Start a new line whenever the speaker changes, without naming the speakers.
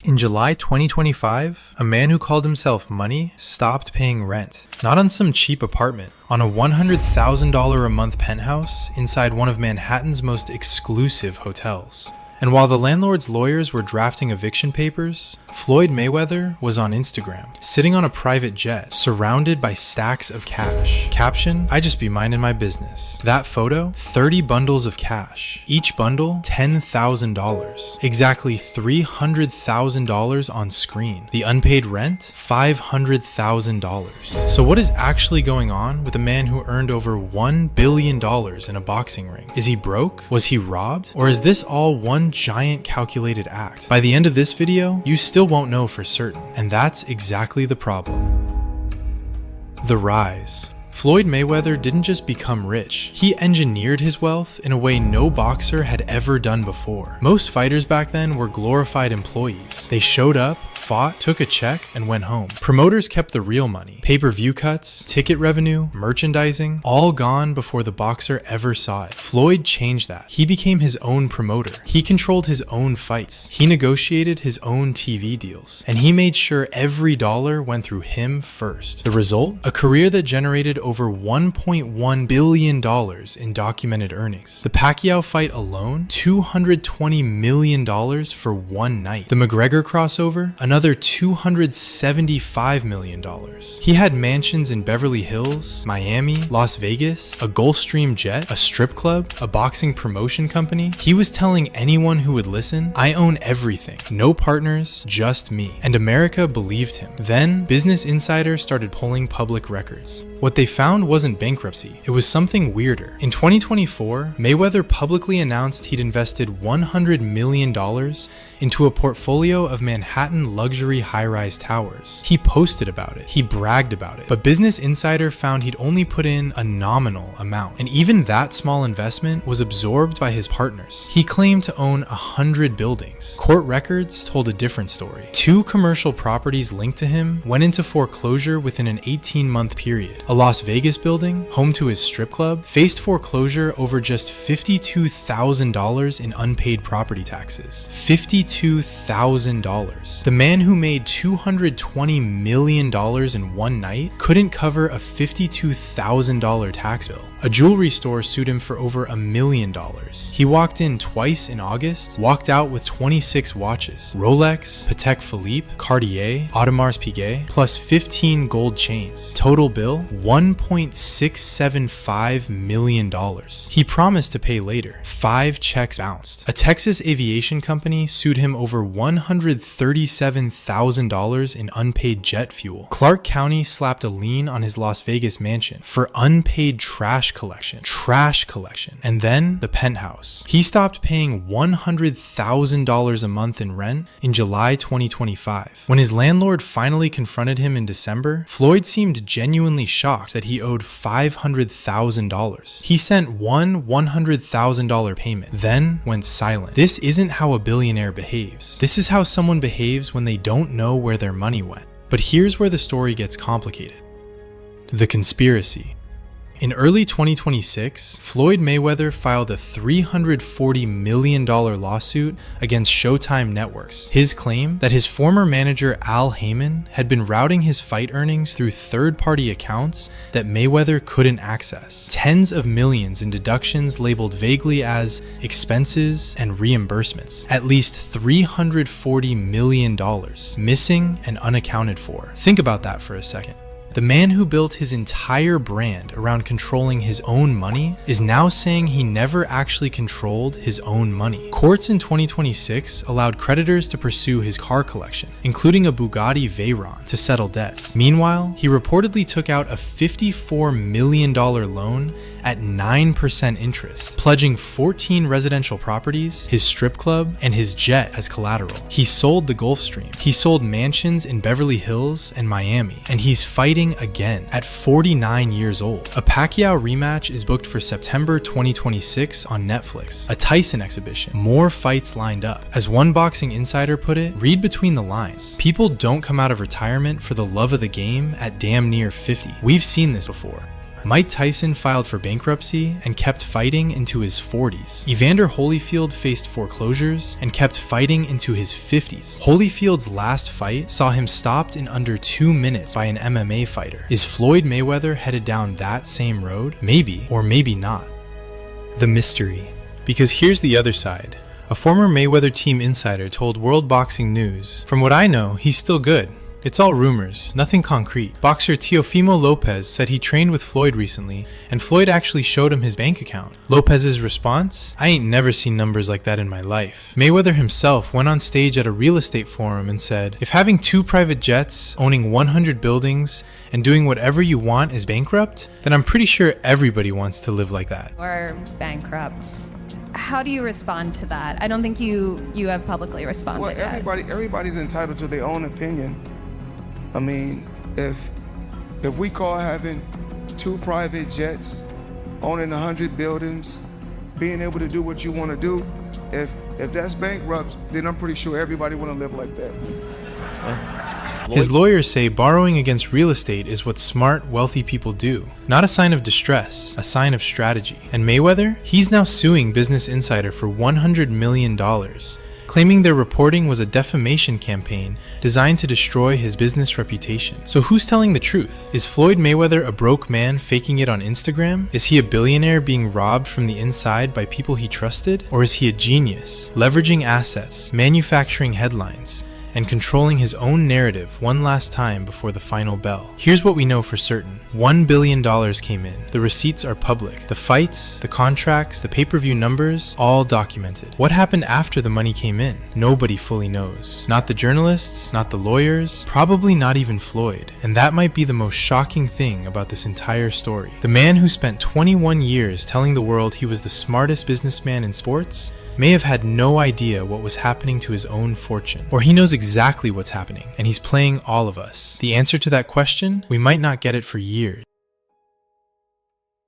In July 2025, a man who called himself Money stopped paying rent. Not on some cheap apartment, on a $100,000 a month penthouse inside one of Manhattan's most exclusive hotels. And while the landlord's lawyers were drafting eviction papers, Floyd Mayweather was on Instagram, sitting on a private jet, surrounded by stacks of cash. Caption, "I just be minding my business." That photo, 30 bundles of cash. Each bundle, $10,000. Exactly $300,000 on screen. The unpaid rent, $500,000. So what is actually going on with a man who earned over $1 billion in a boxing ring? Is he broke? Was he robbed? Or is this all one giant calculated act? By the end of this video, you still won't know for certain, and that's exactly the problem. The rise. Floyd Mayweather didn't just become rich, he engineered his wealth in a way no boxer had ever done before. Most fighters back then were glorified employees. They showed up, fought, took a check, and went home. Promoters kept the real money. Pay-per-view cuts, ticket revenue, merchandising, all gone before the boxer ever saw it. Floyd changed that. He became his own promoter. He controlled his own fights. He negotiated his own TV deals. And he made sure every dollar went through him first. The result? A career that generated over $1.1 billion in documented earnings. The Pacquiao fight alone, $220 million for one night. The McGregor crossover, another $275 million. He had mansions in Beverly Hills, Miami, Las Vegas, a Gulfstream jet, a strip club, a boxing promotion company. He was telling anyone who would listen, "I own everything. No partners, just me." And America believed him. Then, Business Insider started pulling public records. What they found wasn't bankruptcy, it was something weirder. In 2024, Mayweather publicly announced he'd invested $100 million into a portfolio of Manhattan luxury high-rise towers. He posted about it, he bragged about it, but Business Insider found he'd only put in a nominal amount, and even that small investment was absorbed by his partners. He claimed to own 100 buildings. Court records told a different story. 2 commercial properties linked to him went into foreclosure within an 18-month period. A Las Vegas building, home to his strip club, faced foreclosure over just $52,000 in unpaid property taxes. $52,000. The man who made $220 million in one night couldn't cover a $52,000 tax bill. A jewelry store sued him for over $1 million. He walked in twice in August, walked out with 26 watches. Rolex, Patek Philippe, Cartier, Audemars Piguet, plus 15 gold chains. Total bill, $1.675 million. He promised to pay later. 5 checks bounced. A Texas aviation company sued him over $137,000 in unpaid jet fuel. Clark County slapped a lien on his Las Vegas mansion for unpaid trash collection. And then the penthouse. He stopped paying $100,000 a month in rent in July 2025. When his landlord finally confronted him in December, Floyd seemed genuinely shocked that he owed $500,000. He sent one $100,000 payment, then went silent. This isn't how a billionaire behaves. This is how someone behaves when they don't know where their money went. But here's where the story gets complicated. The conspiracy. In early 2026, Floyd Mayweather filed a $340 million lawsuit against Showtime Networks. His claim that his former manager Al Heyman had been routing his fight earnings through third-party accounts that Mayweather couldn't access. Tens of millions in deductions labeled vaguely as expenses and reimbursements. At least $340 million missing and unaccounted for. Think about that for a second. The man who built his entire brand around controlling his own money is now saying he never actually controlled his own money. Courts in 2026 allowed creditors to pursue his car collection, including a Bugatti Veyron, to settle debts. Meanwhile, he reportedly took out a $54 million loan at 9% interest, pledging 14 residential properties, his strip club, and his jet as collateral. He sold the Gulfstream. He sold mansions in Beverly Hills and Miami, and he's fighting again at 49 years old. A Pacquiao rematch is booked for September 2026 on Netflix. A Tyson exhibition. More fights lined up. As one boxing insider put it, read between the lines. People don't come out of retirement for the love of the game at damn near 50. We've seen this before. Mike Tyson filed for bankruptcy and kept fighting into his 40s. Evander Holyfield faced foreclosures and kept fighting into his 50s. Holyfield's last fight saw him stopped in under 2 minutes by an MMA fighter. Is Floyd Mayweather headed down that same road? Maybe, or maybe not. The mystery. Because here's the other side. A former Mayweather team insider told World Boxing News, "From what I know, he's still good. It's all rumors, nothing concrete." Boxer Teofimo Lopez said he trained with Floyd recently, and Floyd actually showed him his bank account. Lopez's response? "I ain't never seen numbers like that in my life." Mayweather himself went on stage at a real estate forum and said, "If having 2 private jets, owning 100 buildings, and doing whatever you want is bankrupt, then I'm pretty sure everybody wants to live like that."
Or bankrupt. How do you respond to that? I don't think you have publicly responded
well,
yet.
Everybody's entitled to their own opinion. I mean, if we call having 2 private jets, owning 100 buildings, being able to do what you want to do, if that's bankrupt, then I'm pretty sure everybody want to live like that.
His lawyers say borrowing against real estate is what smart, wealthy people do. Not a sign of distress, a sign of strategy. And Mayweather? He's now suing Business Insider for $100 million, claiming their reporting was a defamation campaign designed to destroy his business reputation. So who's telling the truth? Is Floyd Mayweather a broke man faking it on Instagram? Is he a billionaire being robbed from the inside by people he trusted? Or is he a genius, leveraging assets, manufacturing headlines, and controlling his own narrative one last time before the final bell? Here's what we know for certain. $1 billion came in. The receipts are public. The fights, the contracts, the pay-per-view numbers, all documented. What happened after the money came in? Nobody fully knows. Not the journalists, not the lawyers, probably not even Floyd. And that might be the most shocking thing about this entire story. The man who spent 21 years telling the world he was the smartest businessman in sports may have had no idea what was happening to his own fortune. Or he knows exactly what's happening, and he's playing all of us. The answer to that question? We might not get it for years.